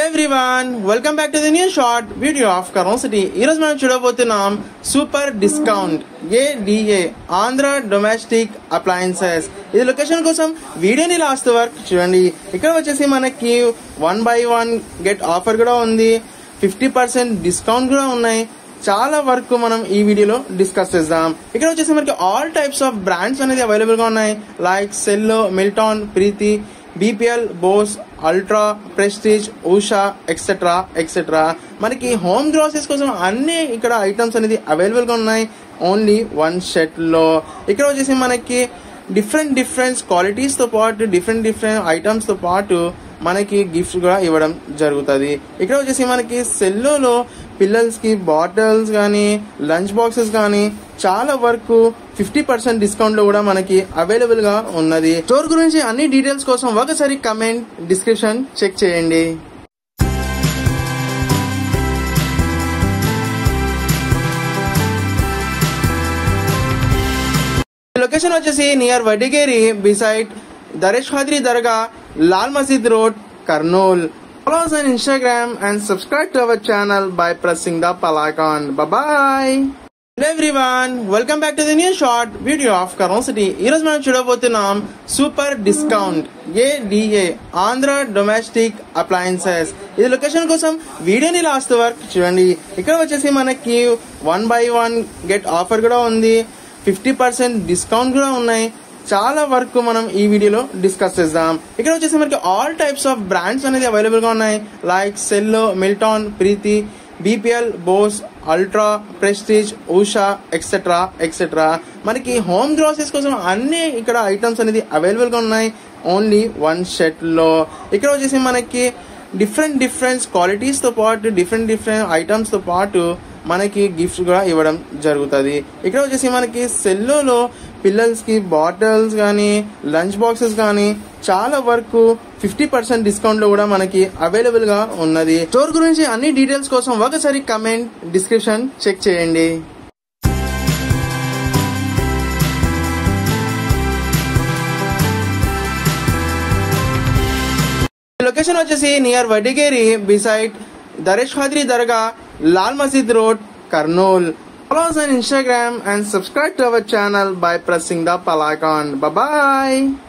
Hello everyone, welcome back to the new short video of Karon City. ఈ రోజు మనం చూడబోతున్నాం super discount ADA Andhra domestic appliances. ఇది location కోసం వీడియోని లాస్ట్ వరకు చూడండి. ఇక్కడ వచ్చేసి మనకి 1/1 గెట్ ఆఫర్ కూడా ఉంది, 50% డిస్కౌంట్ కూడా ఉన్నాయి. చాలా వరకు మనం ఈ వీడియోలో డిస్కస్ చేద్దాం. ఇక్కడ వచ్చేసి మనకి ఆల్ టైప్స్ ఆఫ్ బ్రాండ్స్ అనేది అవైలబుల్ గా ఉన్నాయి. Like Cello, Milton, Preethi, BPL, Bose, Ultra, Prestige, Usha etcetera etcetera. మనకి హోమ్ గ్రోసరీస్ కోసం అన్ని ఇక్కడ ఐటమ్స్ అనేది అవైలబుల్ గా ఉన్నాయి ఓన్లీ వన్ షెట్ లో. ఇక్కడ వచ్చేసి మనకి డిఫరెంట్ క్వాలిటీస్ తో పాటు డిఫరెంట్ ఐటమ్స్ తో పాటు మనకి గిఫ్ట్స్ కూడా ఇవ్వడం జరుగుతుంది. ఇక్కడ వచ్చేసి మనకి సెల్లోలో పిల్లలకి బాటిల్స్ కానీ లంచ్ బాక్సెస్ కానీ చాలా వరకు 50% డిస్కౌంట్ లో కూడా మనకి అవైలబుల్ గా ఉన్నది. స్టోర్ గురించి అన్ని డీటెయిల్స్ కోసం ఒకసారి కమెంట్ డిస్క్రిప్షన్ చెక్ చేయండి. లొకేషన్ వచ్చేసి నియర్ వడిగేరి బిసైడ్ దరేష్ ఖాద్రి దర్గా, లాల్ మసీద్ road, Kurnool. Follow us on Instagram and subscribe to our channel by pressing the bell icon. Bye-bye. Hello everyone, welcome back to the new short video of Karon City. ఈ రోజు మనం చూడబోతున్నాం super discount ADA Andhra domestic appliances. ఇది location కోసం వీడియోని last వరకు చూడండి. ఇక్కడ వచ్చేసి మనకి 1/1 గెట్ ఆఫర్ కూడా ఉంది, 50% డిస్కౌంట్ కూడా ఉన్నాయి. చాలా వరకు మనం ఈ వీడియోలో డిస్కస్ చేద్దాం. ఇక్కడ వచ్చేసి మనకి ఆల్ టైప్స్ ఆఫ్ బ్రాండ్స్ అనేది అవైలబుల్ గా ఉన్నాయి. Like Cello, Milton, Preethi, BPL, Bose, Ultra, Prestige, Usha etcetera etcetera. మనకి హోమ్ గ్రోసరీస్ కోసం అన్ని ఇక్కడ ఐటమ్స్ అనేది అవైలబుల్ గా ఉన్నాయి ఓన్లీ వన్ షెట్ లో. ఇక్కడ వచ్చేసి మనకి డిఫరెంట్ క్వాలిటీస్ తో పాటు డిఫరెంట్ ఐటమ్స్ తో పాటు మనకి గిఫ్ట్స్ కూడా ఇవ్వడం జరుగుతుంది. ఇక్కడ వచ్చేసి మనకి సెల్లోలో పిల్లలకి బాటిల్స్ కానీ లంచ్ బాక్సెస్ కానీ చాలా వరకు 50% డిస్కౌంట్ లో కూడా మనకి అవైలబుల్ గా ఉన్నది. స్టోర్ గురించి అన్ని డీటెయిల్స్ కోసం ఒకసారి కమెంట్ డిస్క్రిప్షన్ చెక్ చేయండి. లొకేషన్ వచ్చేసి నియర్ వడిగేరి బిసైడ్ దరేష్ ఖాద్రి దర్గా, లాల్ మసీద్ road, Kurnool. Follow us on Instagram and subscribe to our channel by pressing the bell icon. Bye-bye.